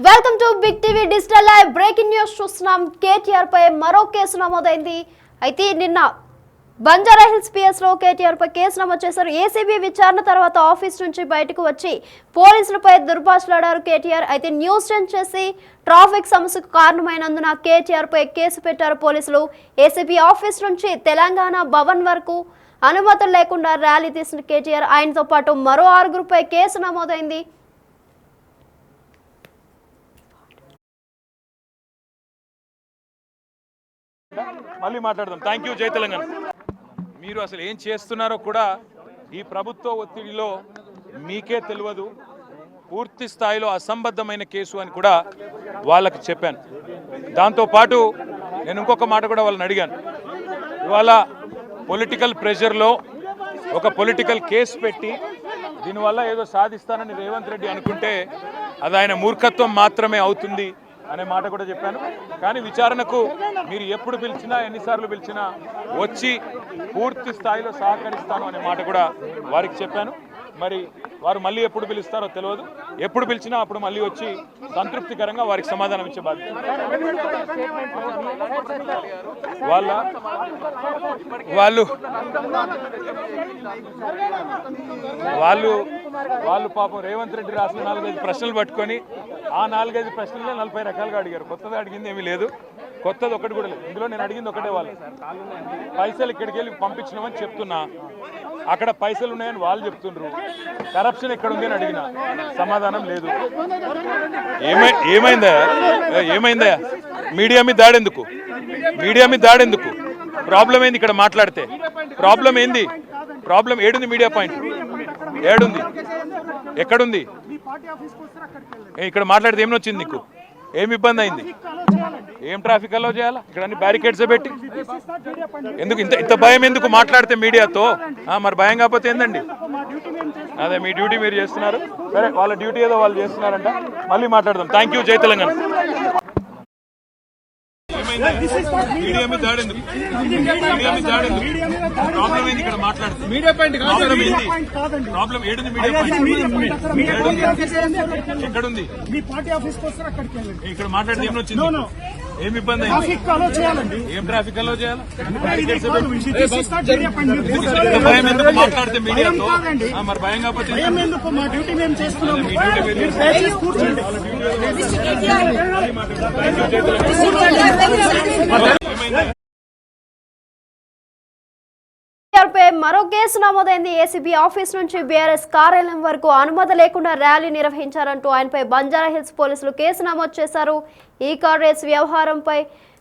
Welcome to big TV digital live. Breaking news చూస్తున్నాం. కేటీఆర్ పై మరో case నమోదైంది. అయితే నిన్న బంజారాహిల్స్ పిఎస్ లో కేటీఆర్ పై కేసు నమోదు చేశారు. ఏసీబీ విచారణ తర్వాత ఆఫీస్ నుంచి బయటకు వచ్చి పోలీసులపై దుర్భాషలాడారు కేటీఆర్. అయితే న్యూస్ టెన్ చేసి ట్రాఫిక్ సమస్యకు కారణమైనందున కేటీఆర్ పై కేసు పెట్టారు పోలీసులు. ఏసీబీ ఆఫీస్ నుంచి తెలంగాణ భవన్ వరకు అనుమతులు లేకుండా ర్యాలీ తీసిన కేటీఆర్, ఆయనతో పాటు మరో 6గురిపై కేసు నమోదైంది. మళ్ళీ మాట్లాడదాం. Thank you. జై తెలంగాణ. మీరు అసలు ఏం చేస్తున్నారో కూడా ఈ ప్రభుత్వ ఒత్తిడిలో మీకే తెలియదు. పూర్తి స్థాయిలో అసంబద్ధమైన కేసు అని కూడా వాళ్ళకి చెప్పాను. దాంతోపాటు నేను ఇంకొక మాట కూడా వాళ్ళని అడిగాను. ఇవాళ పొలిటికల్ ప్రెషర్లో ఒక పొలిటికల్ కేసు పెట్టి దీనివల్ల ఏదో సాధిస్తానని రేవంత్ రెడ్డి అనుకుంటే అది ఆయన మూర్ఖత్వం మాత్రమే అవుతుంది అనే మాట కూడా చెప్పాను. కానీ విచారణకు మీరు ఎప్పుడు పిలిచినా ఎన్నిసార్లు పిలిచినా వచ్చి పూర్తి స్థాయిలో సహకరిస్తాను అనే మాట కూడా వారికి చెప్పాను. మరి వారు మళ్ళీ ఎప్పుడు పిలుస్తారో తెలియదు. ఎప్పుడు పిలిచినా అప్పుడు మళ్ళీ వచ్చి సంతృప్తికరంగా వారికి సమాధానం ఇచ్చే బాధ్యత. వాళ్ళు పాపం రేవంత్ రెడ్డి రాసిన 4-5 ప్రశ్నలు పట్టుకొని ఆ 4-5 ప్రశ్నలే 40 రకాలుగా అడిగారు. కొత్తది అడిగింది ఏమీ లేదు, కొత్తది ఒకటి కూడా లేదు. ఇందులో నేను అడిగింది ఒకటే, వాళ్ళు పైసలు ఇక్కడికి వెళ్ళి పంపించినామని చెప్తున్నా, అక్కడ పైసలు ఉన్నాయని వాళ్ళు చెప్తుండ్రు. కరప్షన్ ఎక్కడ ఉంది అని అడిగిన సమాధానం లేదు. ఏమైందా మీడియా మీద దాడెందుకు? ప్రాబ్లం ఏంది? ఇక్కడ మాట్లాడితే ప్రాబ్లం ఏంది? ప్రాబ్లం ఏడుంది? మీడియా పాయింట్ ఏడుంది? ఎక్కడుంది? ఇక్కడ మాట్లాడితే ఏమొచ్చింది? నీకు ఏమి ఇబ్బంది అయింది? ఏం ట్రాఫిక్ అలో చేయాలా? ఇక్కడ అన్ని బ్యారికేడ్స్ పెట్టి ఎందుకు ఇంత భయం? ఎందుకు మాట్లాడితే మీడియాతో? మరి భయం కాకపోతే ఏందండి? అదే మీ డ్యూటీ మీరు చేస్తున్నారు. సరే, వాళ్ళ డ్యూటీ ఏదో వాళ్ళు చేస్తున్నారంట. మళ్ళీ మాట్లాడదాం. Thank you. జై తెలంగాణ. మీడియా మీద దాడెందుకు? ప్రాబ్లం ఏంది? ఇక్కడ మాట్లాడుతుంది మీడియా పాయింట్ ప్రాబ్లం ఏంది? ప్రాబ్లం ఏడుంది? మీడియా పాయింట్ ఎక్కడుంది? ఇక్కడ మాట్లాడితే ఏమొచ్చింది? ఏమి ఇబ్బంది అయింది? ఏం ట్రాఫిక్ అలో చేయాలి? భయం ఎందుకు మాట్లాడితే మీడియాతో? మరి భయం కాకపోతే మరో కేసు నమోదైంది. ఏసీబీ ఆఫీస్ నుంచి బీఆర్ఎస్ కార్యాలయం వరకు అనుమతి లేకుండా ర్యాలీ నిర్వహించారంటూ ఆయనపై బంజారాహిల్స్ పోలీసులు కేసు నమోదు చేశారు. ఈ కార్ రేస్ వ్యవహారంపై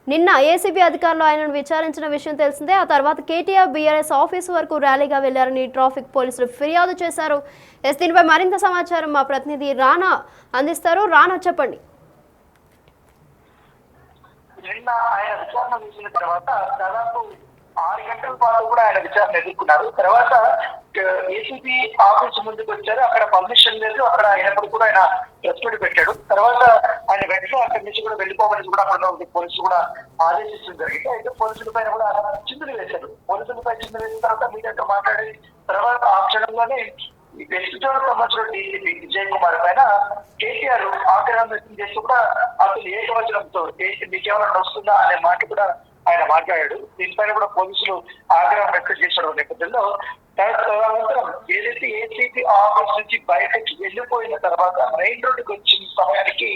నిన్న ఏసీబీ అధికారులు ఆయనను విచారించిన విషయం తెలిసిందే. ఆ తర్వాత కేటీఆర్ బీఆర్ఎస్ ఆఫీసు వరకు ర్యాలీగా వెళ్లారని ట్రాఫిక్ పోలీసులు ఫిర్యాదు చేశారు. దీనిపై మరింత సమాచారం మా ప్రతినిధి రానా అందిస్తారు. రానా, చెప్పండి. నిన్న ఆయన విచారణ చేసిన తర్వాత దాదాపు 6 గంటల పాటు కూడా ఆయన విచారణ ఎదుర్కొన్నారు. తర్వాత ఏసీబీ ఆఫీస్ ముందుకు వచ్చారు. అక్కడ పర్మిషన్ లేదు. అక్కడ అయినప్పుడు కూడా ఆయన ప్రెస్ మీట్ పెట్టాడు. తర్వాత ఆయన వెంటనే అక్కడి నుంచి కూడా వెళ్ళిపోవాలని కూడా అక్కడ పోలీసులు కూడా ఆదేశించడం జరిగింది. అయితే పోలీసుల పైన కూడా చిందులు వేశారు. పోలీసులపై చిందులు వేసిన తర్వాత మీడియాతో మాట్లాడి తర్వాత ఆ క్షణంలోనే వెస్ట్ జోన్ సంబంధించిన డీసీపీ విజయ్ కుమార్ పైన కేటీఆర్ ఆగ్రహం వ్యక్తం చేస్తూ కూడా అసలు ఏకవచనంతో మీకేమైనా వస్తుందా అనే మాట కూడా ఆయన మాట్లాడాడు. దీనిపైన కూడా పోలీసులు ఆగ్రహం వ్యక్తం చేసిన నేపథ్యంలో తదనంతరం ఏదైతే ఏసీపీ ఆఫీస్ నుంచి బయటకి వెళ్ళిపోయిన తర్వాత మెయిన్ రోడ్డుకి వచ్చిన సమయానికి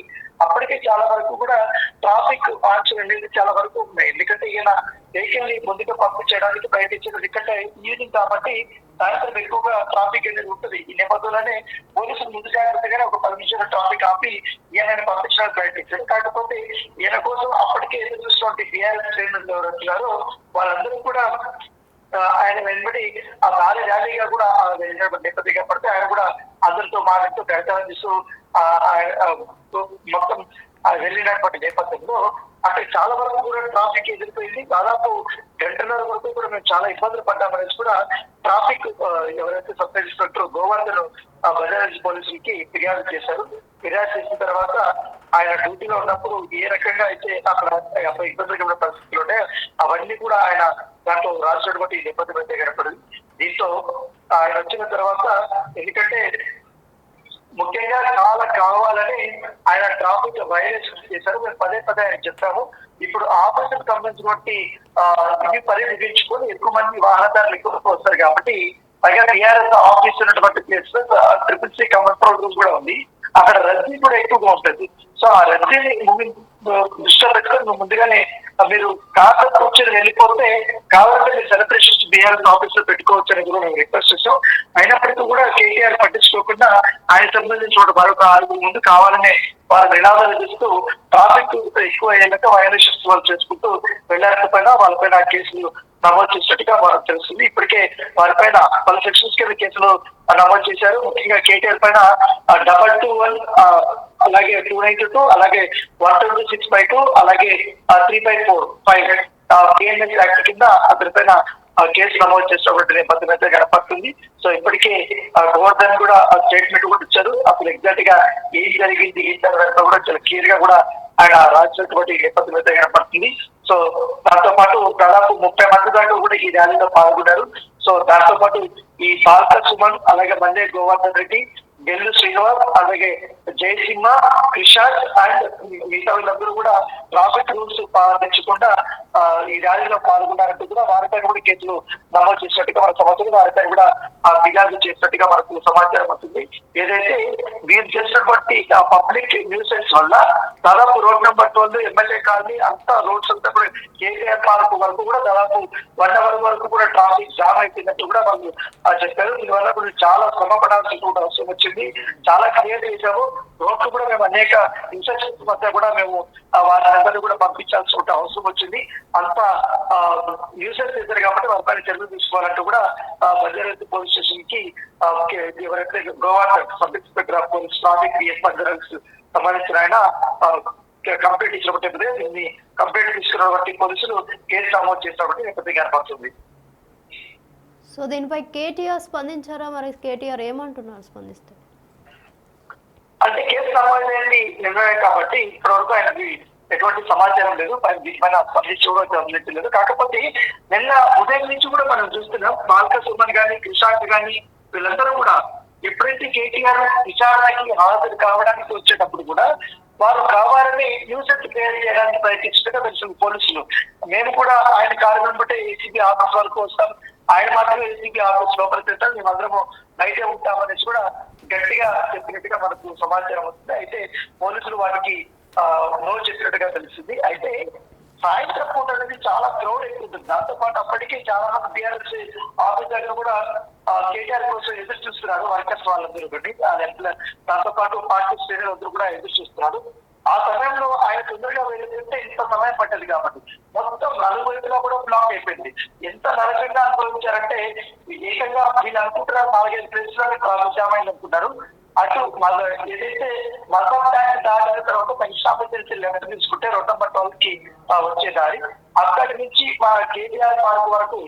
అప్పటికే చాలా వరకు కూడా ట్రాఫిక్ ఆంక్షలు అనేది చాలా వరకు ఉన్నాయి. ఎందుకంటే ఈయన వెహికల్ ని ముందుగా పంపించడానికి బయట ఇచ్చిన ఎందుకంటే ఈవినింగ్ కాబట్టి సాయంత్రం ఎక్కువగా ట్రాఫిక్ అనేది ఉంటుంది. ఈ నేపథ్యంలోనే పోలీసులు ముందు జాగ్రత్తగానే ఒక 10 నిమిషాల ట్రాఫిక్ ఆపి ఈయన పంపించడానికి ప్రయత్నించారు. కాకపోతే ఈయన కోసం అప్పటికే ఎదురు చూసినటువంటి బీఆర్ఎస్ శ్రేణులు ఎవరు వచ్చారో వాళ్ళందరూ కూడా ఆయన వెంబడి ఆ భారీ ర్యాలీగా కూడా నేపథ్యంగా పడితే ఆయన కూడా అందరితో మాట్లాడుతూ గడతాలని చూస్తూ మొత్తం వెళ్ళినటువంటి నేపథ్యంలో అక్కడ చాలా వరకు కూడా ట్రాఫిక్ ఎదిరిపోయింది. దాదాపు 1.5 గంటల వరకు కూడా మేము చాలా ఇబ్బందులు పడ్డామనేసి కూడా ట్రాఫిక్ ఎవరైతే సబ్ ఇన్స్పెక్టర్ గోవర్ధన్ బజాజ్ పోలీసులకి ఫిర్యాదు చేశారు. ఫిర్యాదు చేసిన తర్వాత ఆయన డ్యూటీలో ఉన్నప్పుడు ఏ రకంగా అయితే అక్కడ ఇబ్బందులు పరిస్థితులు అవన్నీ కూడా ఆయన దాంట్లో రాసినటువంటి ఇబ్బంది అయితే కనపడింది. దీంతో ఆయన వచ్చిన తర్వాత ఎందుకంటే ముఖ్యంగా చాలా కావాలని ఆయన ట్రాఫిక్ వైలేషన్ చేశారు. మేము పదే పదే ఆయన చెప్పాము. ఇప్పుడు ఆపరేషన్ సంబంధించినటువంటి ఇది పరిగణించుకొని ఎక్కువ మంది వాహనదారులు ఎక్కువ వస్తారు కాబట్టి పైగా టీఆర్ఎస్ ఆఫీస్ ఉన్నటువంటి ప్లేస్ CCC కంట్రోల్ రూమ్ కూడా ఉంది. అక్కడ రద్దీ కూడా ఎక్కువగా ఉంటుంది. సో ఆ రద్దీని దృష్టిలో పెట్టుకొని ముందుగానే మీరు కాస్త కూర్చొని వెళ్ళిపోతే కావాలంటే మీరు సెలబ్రేషన్స్ బీఆర్ఎస్ ఆఫీస్ లో పెట్టుకోవచ్చు అని కూడా మేము రిక్వెస్ట్ చేసాం. అయినప్పటికీ కూడా కేటీఆర్ పట్టించుకోకుండా ఆయన సంబంధించిన మరొక 6 ముందు కావాలనే వారు నినాదాలు చేస్తూ ట్రాఫిక్ ఎక్కువ అయ్యాక వయలేషన్స్ వాళ్ళు చేసుకుంటూ వెళ్ళాకపోయినా వాళ్ళపైన కేసులు నమోదు చేసినట్టుగా మనకు తెలుస్తుంది. ఇప్పటికే వారిపైన పలు సెక్షన్స్ కింద కేసులు నమోదు చేశారు. ముఖ్యంగా కేటీఆర్ పైన 221 అలాగే 292 అలాగే 126/2 అలాగే 3/4/5 PNS యాక్ట్ కింద అతనిపైన కేసు నమోదు చేసినటువంటి నేపథ్యం అయితే కనపడుతుంది. సో ఇప్పటికే గోవర్ధన్ కూడా స్టేట్మెంట్ కూడా ఇచ్చారు. అసలు ఎగ్జాక్ట్ గా ఏం జరిగింది ఏంటంటే కూడా చాలా క్లియర్ గా కూడా ఆయన రాసినటువంటి నేపథ్యం అయితే కనపడుతుంది. సో దాంతో పాటు దాదాపు 30 మంది దాకా కూడా ఈ ర్యాలీలో పాల్గొన్నారు. సో దాంతో పాటు ఈ బాల్క సుమన్ అలాగే మల్లె గోవర్ధన్ రెడ్డి, గెల్లు శ్రీనివాస్ అలాగే జయసింహ, క్రిషాంత్ అండ్ మిగతా వీళ్ళందరూ కూడా ట్రాఫిక్ రూల్స్ పాటించకుండా ఈ ర్యాలీలో పాల్గొన్నారంటూ కూడా వారిపైన కూడా కేసులు నమోదు చేసినట్టుగా మన సమాచారం, వారిపైన కూడా ఫిర్యాదు చేసినట్టుగా మనకు సమాచారం వస్తుంది. ఏదైతే వీరు చేసినటువంటి పబ్లిక్ న్యూసెన్స్ వల్ల దాదాపు రోడ్ నెంబర్ 12 ఎమ్మెల్యే కాలనీ అంతా రోడ్స్ అంతా కూడా కేసీఆర్ పార్క్ వరకు కూడా దాదాపు 1 అవర్ వరకు కూడా ట్రాఫిక్ జామ్ అయిపోయినట్టు కూడా వాళ్ళు చెప్పారు. దీనివల్ల కూడా చాలా శ్రమ పడాల్సిన కూడా అవసరం వచ్చింది. చాలా క్లియర్ చేశాము. రోడ్లు కూడా మేము అనేక ఇన్స్ట్రక్షన్స్ మధ్య కూడా మేము వారందరినీ కూడా పంపించాల్సిన అవసరం వచ్చింది. అంత న్యూసెన్స్ చేశారు కాబట్టి వారిపైన చర్యలు తీసుకోవాలంటూ కూడా బంజారాహిల్స్ పోలీస్ స్టేషన్ కి ఎవరైతే Goa sub inspector of police traffic Banjara Hills సంబంధించిన ఆయన కంప్లైంట్ ఇచ్చినప్పుడు దీన్ని కంప్లైంట్ తీసుకున్నటువంటి పోలీసులు కేసు నమోదు చేసినప్పుడు నేపథ్యం కనపడుతుంది. సో దీనిపై కేటీఆర్ స్పందించారా? మరి కేటీఆర్ ఏమంటున్నారు స్పందిస్తే? అంటే కేసు నమోదైంది నిర్ణయం కాబట్టి ఇప్పటివరకు ఆయనకి ఎటువంటి సమాచారం లేదు, దీనిపైన స్పందించలేదు. కాకపోతే నిన్న ఉదయం నుంచి కూడా మనం చూస్తున్నాం బాల్క సుమన్ గాని క్రిషాంత్ గాని వీళ్ళందరూ కూడా ఎప్పుడైతే కేటీఆర్ విచారణకి హాజరు కావడానికి వచ్చేటప్పుడు కూడా వారు కావాలని న్యూసెన్స్ క్రియేట్ చేయడానికి ప్రయత్నించగా తెలిసిన పోలీసులు మేము కూడా ఆయన కారణం బట్టి ఏసీబీ ఆఫీస్ వరకు వస్తాం, ఆయన మాత్రమే ఏసీబీ ఆఫీస్ లోపలికి వెళ్తాం, మేమందరము బయటే ఉంటామనేసి కూడా గట్టిగా చెప్పినట్టుగా మనకు సమాచారం వస్తుంది. అయితే పోలీసులు వాటికి నో చెప్పినట్టుగా తెలిసింది. అయితే సాయంత్రం పూట అనేది చాలా క్రౌడ్ ఎక్కువ ఉంటుంది. దాంతో పాటు అప్పటికే చాలా మంది టీఆర్ఎస్ ఆఫీస్ దగ్గర కూడా కేటీఆర్ కోసం ఎదురు చూస్తున్నారు వర్కర్స్ వాళ్ళందరూ ఒకటి. దాంతో పాటు పార్టీ శ్రేణులు అందరూ కూడా ఎదురు చూస్తున్నారు. ఆ సమయంలో ఆయన తొందరగా వెళ్ళిపోతే ఇంత సమయం పట్టదు కాబట్టి మొత్తం నలుగురిలో కూడా బ్లాక్ అయిపోయింది. ఎంత నరకంగా అనుభవించారంటే ఏకంగా వీళ్ళు అనుకుంటున్నారు 4-5 ప్లేస్లోనే జామ్ అయింది అనుకుంటారు. అటు ఏదైతే మతం ట్యాంక్ దాటిన తర్వాత పెన్షాపతి లెఫ్ట్ తీసుకుంటే రోడ్ నెంబర్ 12 కి వచ్చే దారి, అక్కడి నుంచి మా కేటీఆర్ పార్క్ వరకు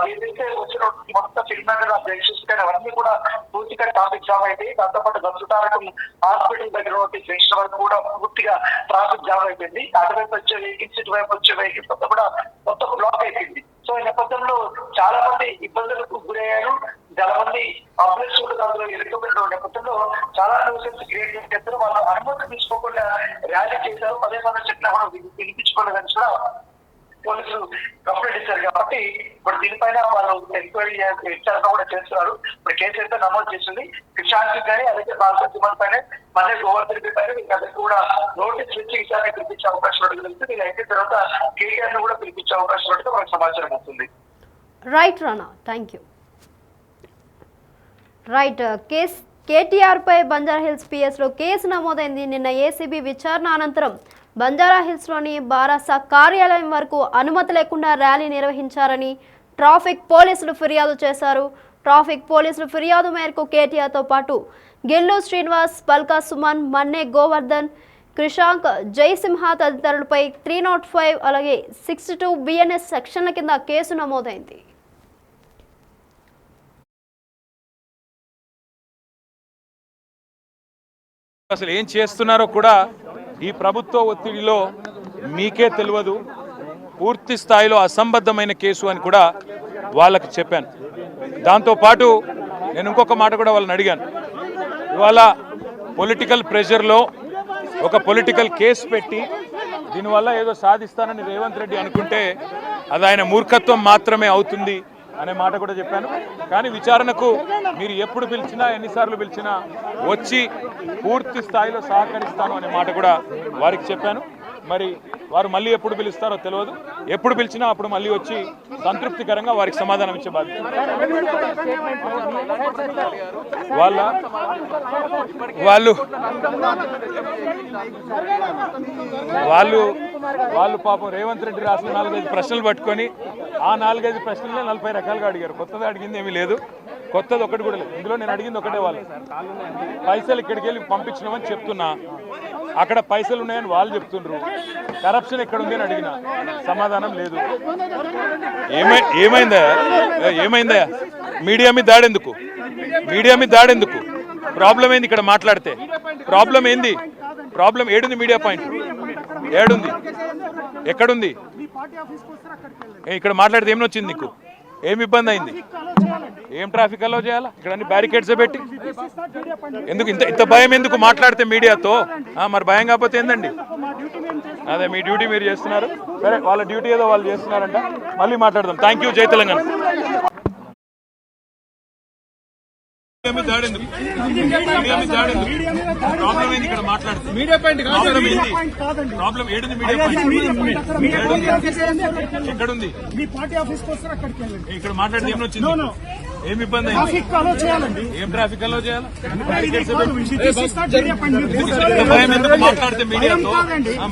ఏదైతే వచ్చిన మొత్తం ఫిల్మెంట్ జంక్షన్స్ కానీ అవన్నీ కూడా పూర్తిగా ట్రాఫిక్ జామ్ అయితే, దాంతో పాటు గంసుతారకం హాస్పిటల్ దగ్గర జంక్షన్ వరకు కూడా పూర్తిగా ట్రాఫిక్ జామ్ అయిపోయింది. అటువైపు వచ్చే వెహికల్స్ ఇటువైపు వచ్చే వెహికల్స్ అంతా కూడా మొత్తం బ్లాక్ అయిపోయింది. సో ఈ నేపథ్యంలో చాలా మంది ఇబ్బందులకు గురయ్యారు. చాలా మంది అంబులెన్స్ కూడా అందులో ఇరుక్కుపోయిన నేపథ్యంలో చాలా న్యూసెన్స్ క్రియేట్ చేస్తారు. వాళ్ళు అనుమతి తీసుకోకుండా ర్యాలీ చేశారు. పదే చెప్పినా కూడా వినిపించుకోలేదని కూడా పోలీసులు కంప్లైంట్ ఇచ్చారు. కాబట్టి ఇప్పుడు దీనిపైన వాళ్ళు ఎంక్వైరీ విచారణ కూడా చేస్తున్నారు. ఇప్పుడు కేసు అయితే నమోదు చేసింది. క్రిషాంత్ కానీ అలాగే బాల్క సుమన్ పైన మళ్ళీ గోవర్ధన్ రెడ్డి పైన వీళ్ళందరికీ కూడా నోటీస్ ఇచ్చి విచారణ పిలిపించే అవకాశం ఉంటుంది. ఇది అయితే తర్వాత కేటీఆర్ ను కూడా పిలిపించే అవకాశం ఉంటుంది మనకు సమాచారం వస్తుంది. Right Rana, thank you. Right, KTR పై బంజారాహిల్స్ పిఎస్లో కేసు నమోదైంది. నిన్న ఏసీబీ విచారణ అనంతరం బంజారాహిల్స్లోని బారాసా కార్యాలయం వరకు అనుమతి లేకుండా ర్యాలీ నిర్వహించారని ట్రాఫిక్ పోలీసులు ఫిర్యాదు చేశారు. ట్రాఫిక్ పోలీసులు ఫిర్యాదు మేరకు కేటీఆర్తో పాటు గెల్లు శ్రీనివాస్, బల్కా సుమన్, మన్నె గోవర్ధన్, క్రిషాంక్, జయసింహ తదితరులపై 305 అలాగే 62 BNS సెక్షన్ల కింద కేసు నమోదైంది. అసలు ఏం చేస్తున్నారో కూడా ఈ ప్రభుత్వ ఒత్తిడిలో మీకే తెలియదు. పూర్తి స్థాయిలో అసంబద్ధమైన కేసు అని కూడా వాళ్ళకి చెప్పాను. దాంతోపాటు నేను ఇంకొక మాట కూడా వాళ్ళని అడిగాను. ఇవాళ పొలిటికల్ ప్రెషర్లో ఒక పొలిటికల్ కేసు పెట్టి దీనివల్ల ఏదో సాధిస్తానని రేవంత్ రెడ్డి అనుకుంటే అది ఆయన మూర్ఖత్వం మాత్రమే అవుతుంది అనే మాట కూడా చెప్పాను. కానీ విచారణకు మీరు ఎప్పుడు పిలిచినా ఎన్నిసార్లు పిలిచినా వచ్చి పూర్తి స్థాయిలో సహకరిస్తాను అనే మాట కూడా వారికి చెప్పాను. మరి వారు మళ్ళీ ఎప్పుడు పిలుస్తారో తెలియదు. ఎప్పుడు పిలిచినా అప్పుడు మళ్ళీ వచ్చి సంతృప్తికరంగా వారికి సమాధానం ఇచ్చే బాధ్యత. వాళ్ళు పాపం రేవంత్ రెడ్డి రాసిన 4-5 ప్రశ్నలు పట్టుకొని ఆ 4-5 ప్రశ్నలే 40 రకాలుగా అడిగారు. కొత్తగా అడిగింది ఏమీ లేదు, కొత్తది ఒకటి కూడా లేదు. ఇందులో నేను అడిగింది ఒకటే, వాళ్ళు పైసలు ఇక్కడికి వెళ్ళి పంపించినామని చెప్తున్నా, అక్కడ పైసలు ఉన్నాయని వాళ్ళు చెప్తుండ్రు. కరప్షన్ ఎక్కడుంది అని అడిగిన, సమాధానం లేదు. ఏమైందా మీడియా మీద దాడెందుకు? ప్రాబ్లం ఏంది? ఇక్కడ మాట్లాడితే ప్రాబ్లం ఏంది? ప్రాబ్లం ఏడుంది? మీడియా పాయింట్ ఏడుంది? ఎక్కడుంది? ఇక్కడ మాట్లాడితే ఏమి వచ్చింది నీకు? ఏమి ఇబ్బంది అయింది? ఏం ట్రాఫిక్ అలో చేయాలా? ఇక్కడ అన్ని బ్యారికేడ్స్ పెట్టి ఎందుకు ఇంత భయం? ఎందుకు మాట్లాడితే మీడియాతో? మరి భయం కాకపోతే ఏందండి? అదే మీ డ్యూటీ మీరు చేస్తున్నారు, సరే, వాళ్ళ డ్యూటీ ఏదో వాళ్ళు చేస్తున్నారంట. మళ్ళీ మాట్లాడదాం. Thank you. జై తెలంగాణ. ప్రాబ్లం ఏంది? ఇక్కడ మాట్లాడుతుంది మీడియా పాయింట్ ప్రాబ్లం ఏడుంది? మీడియా పాయింట్ ఎక్కడుంది? మీ పార్టీ ఆఫీస్కి వస్తారు, అక్కడికి వెళ్ళండి. ఇక్కడ మాట్లాడితే ఏమి వచ్చింది? ఏమి ఇబ్బంది అయింది? ఏం ట్రాఫిక్ అలో చేయాలి? భయం ఎందుకు మాట్లాడితే మీడియాతో?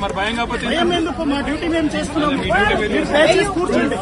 మరి భయం కాకపోతే మా డ్యూటీ మేము చేస్తున్నాము. కూర్చోండి.